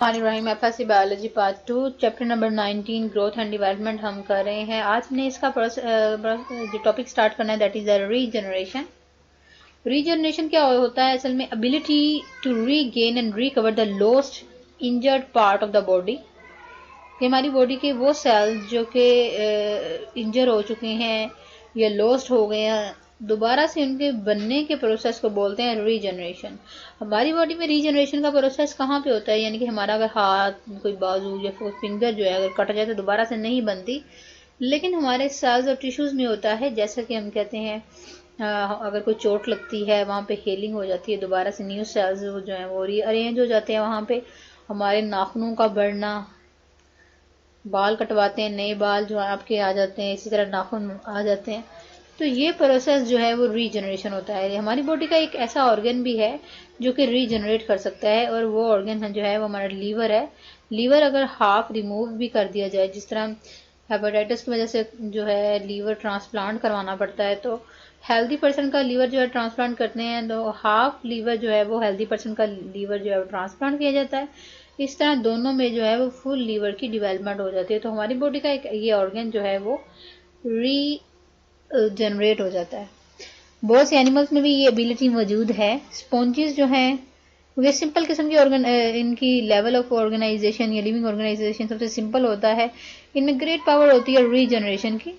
Ibrahim FSc biology part 2 chapter number 19 growth and development हम कर रहे हैं। आज हमने इसका जो टॉपिक स्टार्ट करना है that is the regeneration. Regeneration क्या होता है असल में? Ability to regain and recover the lost injured part of the body. कि हमारी बॉडी के वो सेल्स जो कि इंजर हो चुके हैं या लॉस्ट हो गए हैं, दोबारा से उनके बनने के प्रोसेस को बोलते हैं रीजनरेशन। हमारी बॉडी में रीजनरेशन का प्रोसेस कहाँ पे होता है? यानी कि हमारा अगर हाथ, कोई बाजू या कोई फिंगर जो है अगर कट जाए तो दोबारा से नहीं बनती, लेकिन हमारे सेल्स और टिश्यूज में होता है। जैसा कि हम कहते हैं अगर कोई चोट लगती है वहाँ पे हीलिंग हो जाती है, दोबारा से न्यू सेल्स जो है वो रीअरेंज हो जाते हैं वहाँ पे। हमारे नाखूनों का बढ़ना, बाल कटवाते हैं नए बाल जो आपके आ जाते हैं, इसी तरह नाखून आ जाते हैं। तो ये प्रोसेस जो है वो रीजनरेशन होता है। हमारी बॉडी का एक ऐसा ऑर्गन भी है जो कि रीजनरेट कर सकता है, और वो ऑर्गन जो है वो हमारा लीवर है। लीवर अगर हाफ रिमूव भी कर दिया जाए, जिस तरह हेपेटाइटिस की वजह से जो है लीवर ट्रांसप्लांट करवाना पड़ता है, तो हेल्दी पर्सन का लीवर जो है ट्रांसप्लांट करते हैं तो हाफ लीवर जो है वो हेल्दी पर्सन का लीवर जो है वो ट्रांसप्लांट किया जाता है। इस तरह दोनों में जो है वो फुल लीवर की डेवलपमेंट हो जाती है। तो हमारी बॉडी का एक ये ऑर्गन जो है वो री जनरेट हो जाता है। बहुत से एनिमल्स में भी ये एबिलिटी मौजूद है। स्पॉन्जेस जो हैं वे सिंपल किस्म की इनकी लेवल ऑफ ऑर्गेनाइजेशन या लिविंग ऑर्गेनाइजेशन सबसे सिंपल होता है। इनमें ग्रेट पावर होती है रीजनरेशन की।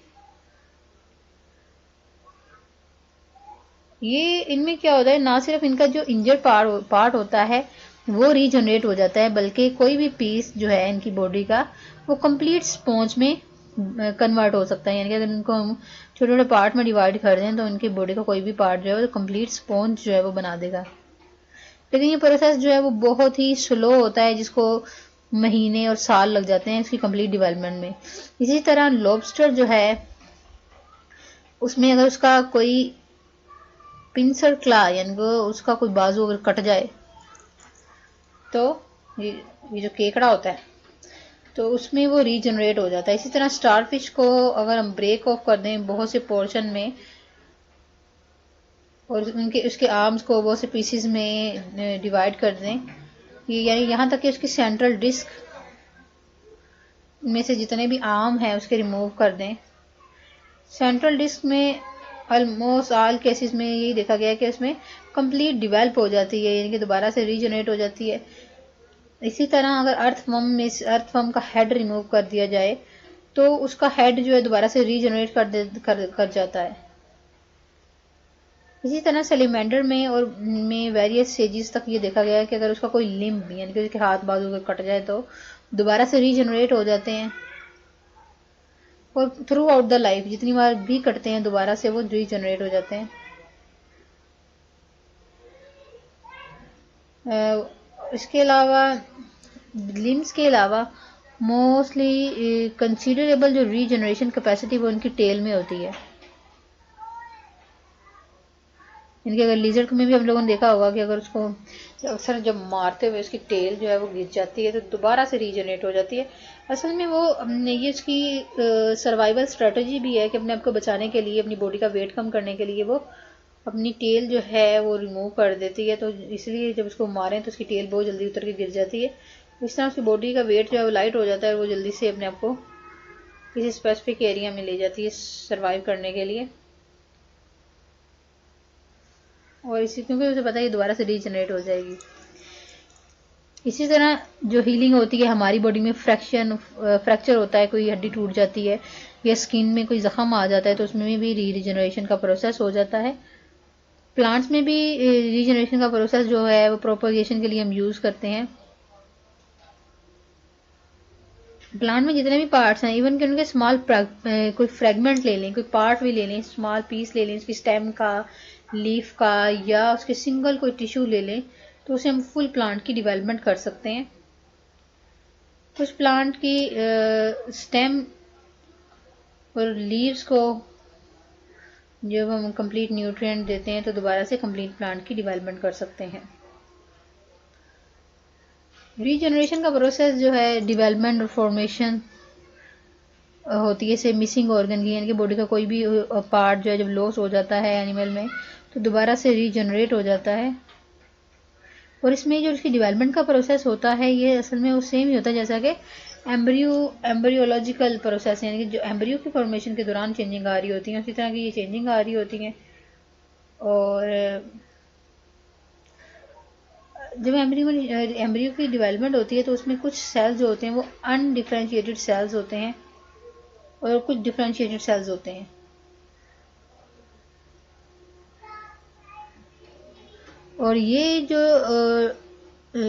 ये इनमें क्या होता है, ना सिर्फ इनका जो इंजर्ड पार्ट होता है वो रीजनरेट हो जाता है, बल्कि कोई भी पीस जो है इनकी बॉडी का वो कंप्लीट स्पॉन्ज में कन्वर्ट हो सकता है। यानी कि अगर इनको हम छोटे छोटे पार्ट में डिवाइड कर दें तो उनकी बॉडी का कोई भी पार्ट जो है वो कंप्लीट स्पॉन्ज जो है वो बना देगा। लेकिन ये प्रोसेस जो है वो बहुत ही स्लो होता है, जिसको महीने और साल लग जाते हैं इसकी कंप्लीट डेवलपमेंट में। इसी तरह लॉबस्टर जो है उसमें अगर उसका कोई पिंसर क्ला यानी कि उसका कोई बाजू अगर कट जाए तो ये जो केकड़ा होता है तो उसमें वो रीजनरेट हो जाता है। इसी तरह स्टारफिश को अगर हम ब्रेक ऑफ कर दें बहुत से पोर्शन में और उनके उसके आर्म्स को बहुत से पीसीज में डिवाइड कर दें, ये यानी यहाँ तक कि उसकी सेंट्रल डिस्क में से जितने भी आर्म है उसके रिमूव कर दें। सेंट्रल डिस्क में ऑलमोस्ट ऑल केसेस में यही देखा गया है कि उसमें कंप्लीट डिवेल्प हो जाती है, यानी कि दोबारा से रीजनरेट हो जाती है। इसी तरह अगर अर्थवर्म का हेड रिमूव कर दिया जाए तो उसका हेड जो है दोबारा से रीजनरेट कर जाता है। इसी तरह सेलिमेंडर में और में वेरियस स्टेजेस तक ये देखा गया है कि अगर उसका कोई लिम्ब यानी कि उसके हाथ बाजू कट जाए तो दोबारा से रीजनरेट हो जाते हैं, और थ्रू आउट द लाइफ जितनी बार भी कटते हैं दोबारा से वो रीजनरेट हो जाते हैं। इसके अलावा लिम्स के अलावा मोस्टली कंसीडरेबल जो रीजनरेशन कैपेसिटी वो उनकी टेल में होती है। इनके अगर लिजर्ड में भी हम लोगों ने देखा होगा कि अगर उसको अक्सर जब मारते हुए उसकी टेल जो है वो गिर जाती है तो दोबारा से रीजनरेट हो जाती है। असल में वो ये इसकी सर्वाइवल स्ट्रेटजी भी है कि अपने आप को बचाने के लिए, अपनी बॉडी का वेट कम करने के लिए वो अपनी टेल जो है वो रिमूव कर देती है। तो इसलिए जब उसको मारें तो उसकी टेल बहुत जल्दी उतर के गिर जाती है। इस तरह उसकी बॉडी का वेट जो है वो लाइट हो जाता है और वो जल्दी से अपने आप को किसी स्पेसिफिक एरिया में ले जाती है सर्वाइव करने के लिए। और इसी क्योंकि उसे पता है दोबारा से रीजनरेट हो जाएगी। इसी तरह जो हीलिंग होती है हमारी बॉडी में फ्रैक्चर होता है, कोई हड्डी टूट जाती है या स्किन में कोई जख्म आ जाता है तो उसमें भी रीजनरेशन का प्रोसेस हो जाता है। प्लांट्स में भी रीजनरेशन का प्रोसेस जो है वो प्रोपोगेशन के लिए हम यूज करते हैं। प्लांट में जितने भी पार्ट्स हैं, इवन कि उनके स्मॉल कोई फ्रेगमेंट ले लें, कोई पार्ट भी ले लें, स्मॉल पीस ले लें उसकी स्टेम का, लीफ का, या उसके सिंगल कोई टिश्यू ले लें, तो उसे हम फुल प्लांट की डेवलपमेंट कर सकते हैं। कुछ प्लांट की स्टेम और लीव्स को जब हम कंप्लीट न्यूट्रिएंट देते हैं तो दोबारा से कंप्लीट प्लांट की डेवलपमेंट कर सकते हैं। रीजनरेशन का प्रोसेस जो है डेवलपमेंट और फॉर्मेशन होती है से मिसिंग ऑर्गन की, यानी कि बॉडी का कोई भी पार्ट जो है जब लॉस हो जाता है एनिमल में तो दोबारा से रीजनरेट हो जाता है। और इसमें जो इसकी डेवलपमेंट का प्रोसेस होता है ये असल में वो सेम ही होता है जैसा कि एम्ब्रियोलॉजिकल प्रोसेस, यानी कि जो एम्ब्रियो की फॉर्मेशन के दौरान चेंजिंग आ रही होती है उसी तरह की ये चेंजिंग आ रही होती है। और जब एम्ब्रियो की डेवलपमेंट होती है तो उसमें कुछ सेल्स जो होते हैं वो अनडिफरेंशिएटेड सेल्स होते हैं और कुछ डिफरेंशिएटेड सेल्स होते हैं। और ये जो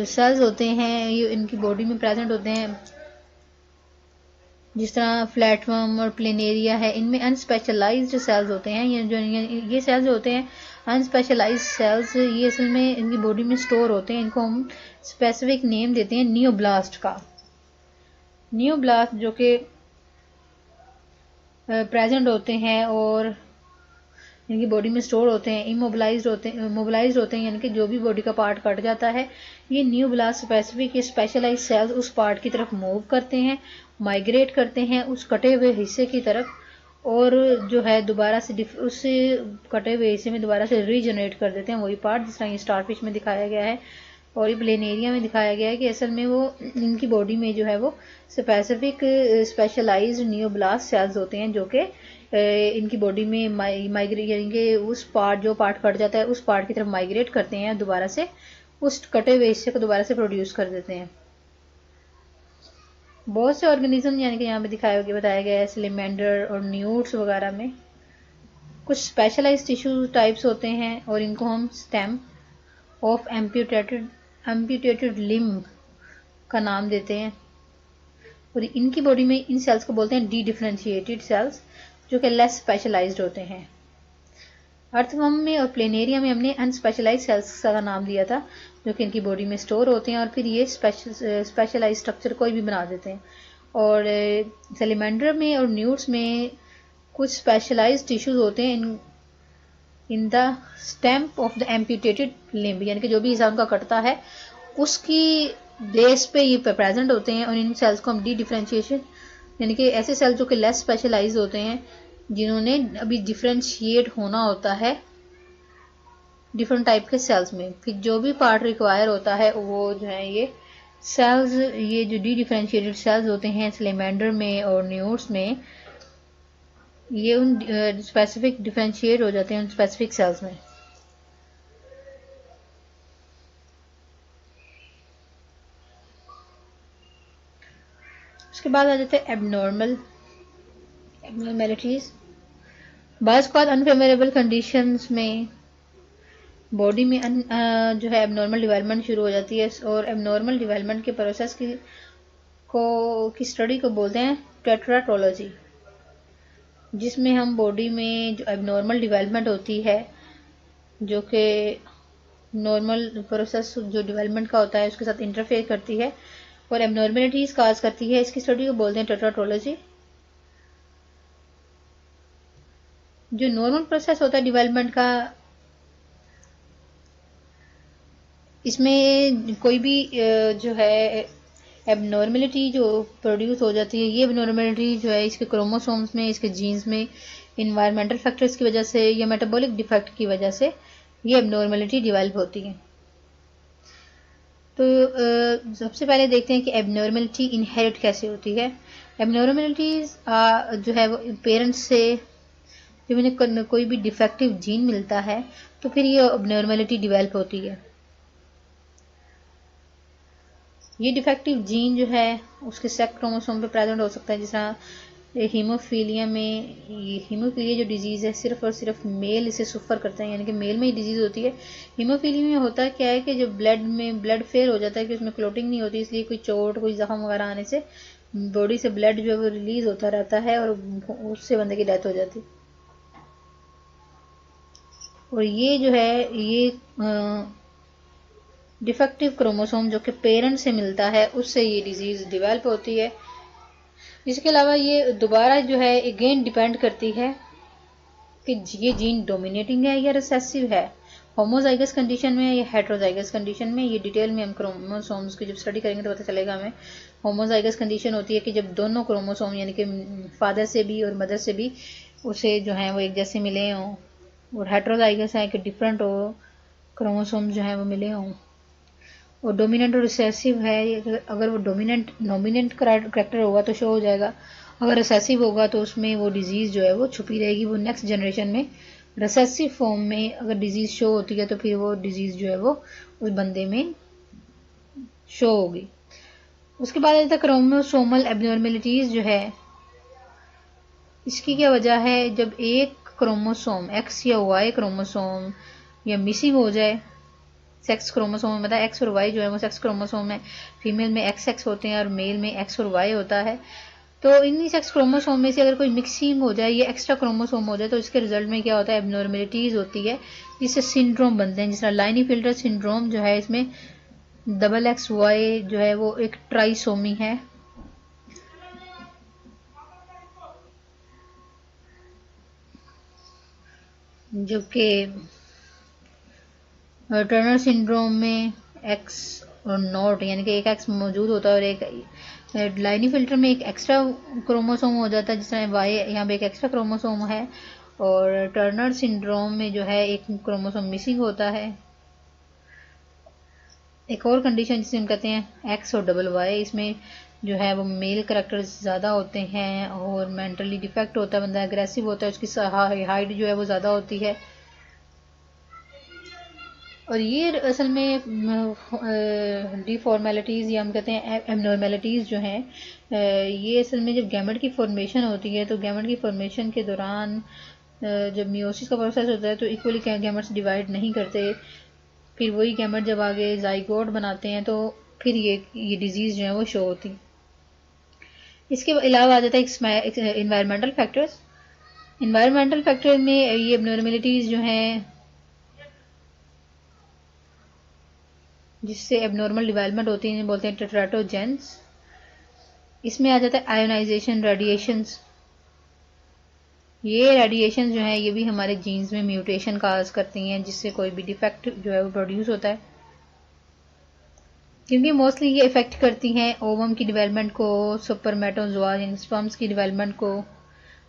सेल्स होते हैं ये इनकी बॉडी में प्रेजेंट होते हैं, जिस तरह फ्लैटवर्म और प्लेनेरिया है, इनमें अनस्पेशलाइज्ड सेल्स होते हैं। ये सेल्स जो होते हैं अनस्पेशलाइज्ड सेल्स, ये असल में इनकी बॉडी में स्टोर होते हैं। इनको हम स्पेसिफिक नेम देते हैं नियोब्लास्ट का। नियोब्लास्ट जो कि प्रेजेंट होते हैं और इनकी बॉडी में स्टोर होते हैं, इमोबिलाइज्ड होते हैं, यानी कि जो भी बॉडी का पार्ट कट जाता है ये न्यूब्लास्ट स्पेसिफिक स्पेशलाइज्ड सेल्स उस पार्ट की तरफ मूव करते हैं, माइग्रेट करते हैं उस कटे हुए हिस्से की तरफ, और जो है दोबारा से उस कटे हुए हिस्से में दोबारा से रीजनरेट कर देते हैं वही पार्ट, जिस तरह ये स्टारफिश में दिखाया गया है और ये प्लेनेरिया में दिखाया गया है कि असल में वो इनकी बॉडी में जो है वो स्पेसिफिक स्पेशलाइज्ड नियोब्लास्ट सेल्स होते हैं जो कि इनकी बॉडी में माइग्रेट, यानी कि उस पार्ट जो पार्ट कट जाता है उस पार्ट की तरफ माइग्रेट करते हैं, दोबारा से उस कटे हुए हिस्से को दोबारा से प्रोड्यूस कर देते हैं। बहुत से ऑर्गेनिज्म यानी कि यहाँ पे बताया गया है सिलेमेंडर और न्यूट्स वगैरह में कुछ स्पेशलाइज्ड टिश्यू टाइप्स होते हैं और इनको हम स्टेम ऑफ एम्प्यूटेटेड लिम्ब का नाम देते हैं। और इनकी बॉडी में इन सेल्स को बोलते हैं डी डिफरेंशिएटेड सेल्स जो कि लेस स्पेशलाइज्ड होते हैं। अर्थवर्म में और प्लेनेरिया में हमने अनस्पेशलाइज्ड सेल्स का नाम दिया था जो कि इनकी बॉडी में स्टोर होते हैं और फिर ये स्पेशलाइज्ड स्ट्रक्चर कोई भी बना देते हैं। और सेलिमेंडर में और न्यूट्स में कुछ स्पेशलाइज्ड टिश्यूज होते हैं in the stem of the amputated limb, यानी कि जो भी हिस्सा उनका कटता है उसकी बेस पे ये प्रेजेंट होते हैं। और इन सेल्स को हम डी डिफरेंशिएशन, यानी कि ऐसे सेल्स जो कि लेस स्पेशलाइज होते हैं जिन्होंने अभी डिफरेंशिएट होना होता है डिफरेंट टाइप के सेल्स में, फिर जो भी पार्ट रिक्वायर होता है वो जो है ये सेल्स, ये जो डी डिफरेंशिएटेड सेल्स होते हैं सिलेमेंडर में और न्यूट्स में, ये उन स्पेसिफिक डिफरेंशिएट हो जाते हैं उन स्पेसिफिक सेल्स में। उसके बाद आ जाते हैं एबनॉर्मलिटीज। बाज़ का अनफेवरेबल कंडीशंस में बॉडी में जो है एबनॉर्मल डेवलपमेंट शुरू हो जाती है और एबनॉर्मल डेवलपमेंट के प्रोसेस की स्टडी को बोलते हैं टेट्राटोलॉजी, जिसमें हम बॉडी में जो एबनॉर्मल डेवलपमेंट होती है जो कि नॉर्मल प्रोसेस जो डेवलपमेंट का होता है उसके साथ इंटरफेयर करती है और एबनॉर्मलिटीज काज करती है, इसकी स्टडी को बोलते हैं टेट्राटोलॉजी। जो नॉर्मल प्रोसेस होता है डेवलपमेंट का, इसमें कोई भी जो है एबनॉर्मलिटी जो प्रोड्यूस हो जाती है, ये एबनॉर्मलिटी जो है इसके क्रोमोसोम्स में, इसके जीन्स में, इन्वायरमेंटल फैक्टर्स की वजह से या मेटाबॉलिक डिफेक्ट की वजह से ये एबनॉर्मलिटी डेवलप होती है। तो सबसे पहले देखते हैं कि एबनॉर्मलिटी इनहेरिट कैसे होती है। एबनॉर्मलिटीज जो है वो पेरेंट्स से जब इन्हें कोई भी डिफेक्टिव जीन मिलता है तो फिर ये एबनॉर्मलिटी डेवलप होती है। ये डिफेक्टिव जीन जो है उसके सेक्स क्रोमोसोम पे प्रेजेंट हो सकता है, जिस तरह हीमोफीलिया में, ये हीमोफीलिया जो डिजीज़ है सिर्फ और सिर्फ मेल इसे सफ़र करते हैं, यानी कि मेल में ही डिजीज़ होती है। हीमोफीलिया में होता क्या है कि जब ब्लड फेल हो जाता है कि उसमें क्लोटिंग नहीं होती, इसलिए कोई चोट कोई जख्म वगैरह आने से बॉडी से ब्लड जो है वो रिलीज होता रहता है और उससे बंदे की डेथ हो जाती है। और ये जो है ये डिफेक्टिव क्रोमोसोम जो कि पेरेंट से मिलता है उससे ये डिजीज़ डेवलप होती है। इसके अलावा ये दोबारा जो है अगेन डिपेंड करती है कि ये जीन डोमिनेटिंग है या रिसेसिव है, होमोजाइगस कंडीशन में या हेट्रोजाइगस कंडीशन में। ये डिटेल में हम क्रोमोसोम्स की जब स्टडी करेंगे तो पता चलेगा हमें। होमोजाइगस कंडीशन होती है कि जब दोनों क्रोमोसोम यानी कि फादर से भी और मदर से भी उसे जो है वो एक जैसे मिले हों। और हेट्रोजाइगस है कि डिफरेंट हो क्रोमोसोम जो है वो मिले हों। और डोमिनेंट और रिसेसिव है, अगर वो डोमिनेंट करेक्टर होगा तो शो हो जाएगा, अगर रिसेसिव होगा तो उसमें वो डिजीज़ जो है वो छुपी रहेगी, वो नेक्स्ट जनरेशन में रिसेसिव फॉर्म में अगर डिजीज़ शो होती है तो फिर वो डिजीज़ जो है वो उस बंदे में शो होगी। उसके बाद आता है क्रोमोसोमल एबनॉर्मेलिटीज़ जो है, इसकी क्या वजह है, जब एक क्रोमोसोम एक्स या वाई क्रोमोसोम या मिसिंग हो जाए, सेक्स क्रोमोसोम मतलब एक्स और वाई जो है वो सेक्स क्रोमोसोम है, फीमेल में एक्स एक्स होते हैं और मेल में एक्स और वाई होता है, तो इन्हीं सेक्स क्रोमोसोम में से अगर कोई मिक्सिंग हो जाए या एक्स्ट्रा क्रोमोसोम हो जाए तो इसके रिजल्ट में क्या होता है, एबनॉर्मेलिटीज़ होती है, जिससे सिंड्रोम बनते हैं, जिस तरह लाइनीफिल्टर सिंड्रोम जो है, इसमें XXY जो है वो एक ट्राइसोमी है, जो कि टर्नर सिंड्रोम में एक्स और नॉट यानी कि एक एक्स मौजूद होता है और एक लाइनी फिल्टर में एक एक्स्ट्रा क्रोमोसोम हो जाता है, जिस तरह वाई यहाँ पे एक एक्स्ट्रा क्रोमोसोम है, और टर्नर सिंड्रोम में जो है एक क्रोमोसोम मिसिंग होता है। एक और कंडीशन जिसे हम कहते हैं एक्स और XY, इसमें जो है वो मेल करेक्टर्स ज़्यादा होते हैं और मेंटली डिफेक्ट होता है, बंदा एग्रेसिव होता है, उसकी हाइट जो है वो ज़्यादा होती है, और ये असल में डिफॉर्मेलिटीज़ या हम कहते हैं एबनॉर्मेलिटीज़ जो हैं, ये असल में जब गैमेट की फॉर्मेशन होती है तो गैमेट की फॉर्मेशन के दौरान जब मियोसिस का प्रोसेस होता है तो इक्वली गैमेट्स डिवाइड नहीं करते, फिर वही गैमेट जब आगे जाइगोट बनाते हैं तो फिर ये डिजीज़ जो है वो शो होती। इसके अलावा आ जाता है इन्वायरमेंटल फैक्टर्स। इन्वायरमेंटल फैक्टर में ये एबनॉर्मेलिटीज़ जो हैं जिससे एबनॉर्मल डेवलपमेंट होती है बोलते हैं टेट्राटोजेंस। इसमें आ जाता है आयोनाइजेशन रेडिएशंस। ये रेडिएशन जो है ये भी हमारे जीन्स में म्यूटेशन काज करती हैं, जिससे कोई भी डिफेक्ट जो है वो प्रोड्यूस होता है, क्योंकि मोस्टली ये इफेक्ट करती हैं ओवम की डेवलपमेंट को, सुपरमेटोजोआ यानी स्पर्म्स की डेवलपमेंट को,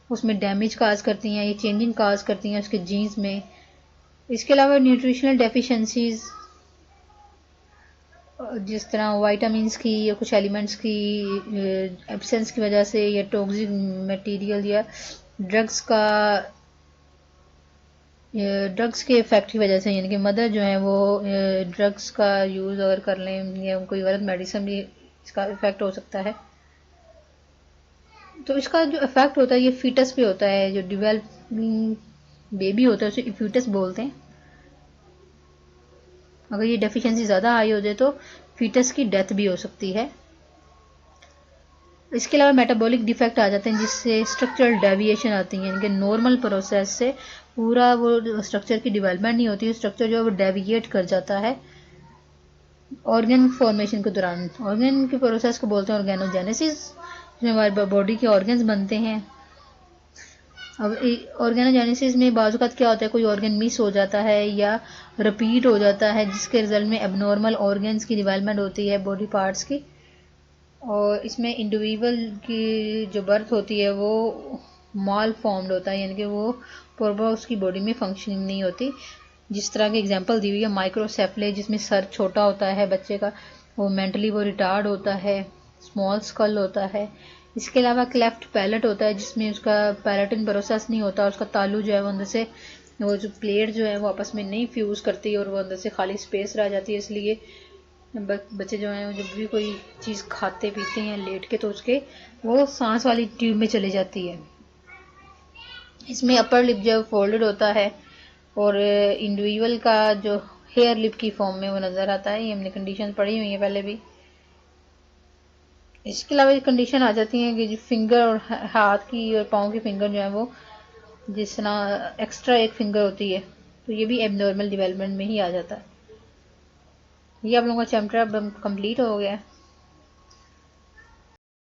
उसमें डैमेज काज करती हैं, ये चेंजिंग काज करती हैं उसके जीन्स में। इसके अलावा न्यूट्रिशनल डेफिशिएंसीज, जिस तरह वाइटामिन्स की या कुछ एलिमेंट्स की एब्सेंस की वजह से, या टॉक्सिक मटेरियल या ड्रग्स के इफेक्ट की वजह से, यानी कि मदर जो है वो ड्रग्स का यूज़ अगर कर लें या कोई गलत मेडिसिन भी इसका इफेक्ट हो सकता है। तो इसका जो इफेक्ट होता है ये फीटस पे होता है, जो डिवेलपिंग बेबी होता है उसे फीटस बोलते हैं। अगर ये डेफिशिएंसी ज़्यादा हाई हो जाए तो फीटस की डेथ भी हो सकती है। इसके अलावा मेटाबॉलिक डिफेक्ट आ जाते हैं, जिससे स्ट्रक्चरल डेविएशन आती है, यानी कि नॉर्मल प्रोसेस से पूरा वो स्ट्रक्चर की डेवलपमेंट नहीं होती, स्ट्रक्चर जो है वो डेविएट कर जाता है ऑर्गन फॉर्मेशन के दौरान। ऑर्गन के प्रोसेस को बोलते हैं ऑर्गेनोजेनेसिस, जिसमें हमारे बॉडी के ऑर्गन्स बनते हैं। अब ऑर्गेनोजेनेसिस में बाज़ वक़्त क्या होता है, कोई ऑर्गन मिस हो जाता है या रिपीट हो जाता है, जिसके रिजल्ट में एबनॉर्मल ऑर्गन्स की डेवलपमेंट होती है बॉडी पार्ट्स की, और इसमें इंडिविजुअल की जो बर्थ होती है वो माल फॉर्म्ड होता है, यानी कि वो प्रॉपर उसकी बॉडी में फंक्शनिंग नहीं होती। जिस तरह की एग्जांपल दी हुई है माइक्रोसेफले, जिसमें सर छोटा होता है बच्चे का, वो मेंटली वो रिटार्ड होता है, स्मॉल स्कल होता है। इसके अलावा क्लेफ्ट पैलेट होता है, जिसमें उसका पैलेटिन प्रोसेस नहीं होता, उसका तालू जो है वो अंदर से वो जो प्लेट जो है वो आपस में नहीं फ्यूज़ करती और वो अंदर से खाली स्पेस रह जाती है, इसलिए बच्चे जो हैं जब भी कोई चीज़ खाते पीते हैं लेट के तो उसके वो सांस वाली ट्यूब में चली जाती है। इसमें अपर लिप जो फोल्डेड होता है और इंडिविजुअल का जो हेयर लिप की फॉर्म में वो नज़र आता है। ये हमने कंडीशन पढ़ी हुई है पहले भी। इसके अलावा ये कंडीशन आ जाती है कि जो फिंगर और हाथ की और पाँव की फिंगर जो है वो जिस तरह एक्स्ट्रा एक फिंगर होती है, तो ये भी एबनॉर्मल डेवलपमेंट में ही आ जाता है। ये आप लोगों का चैप्टर अब कंप्लीट हो गया है।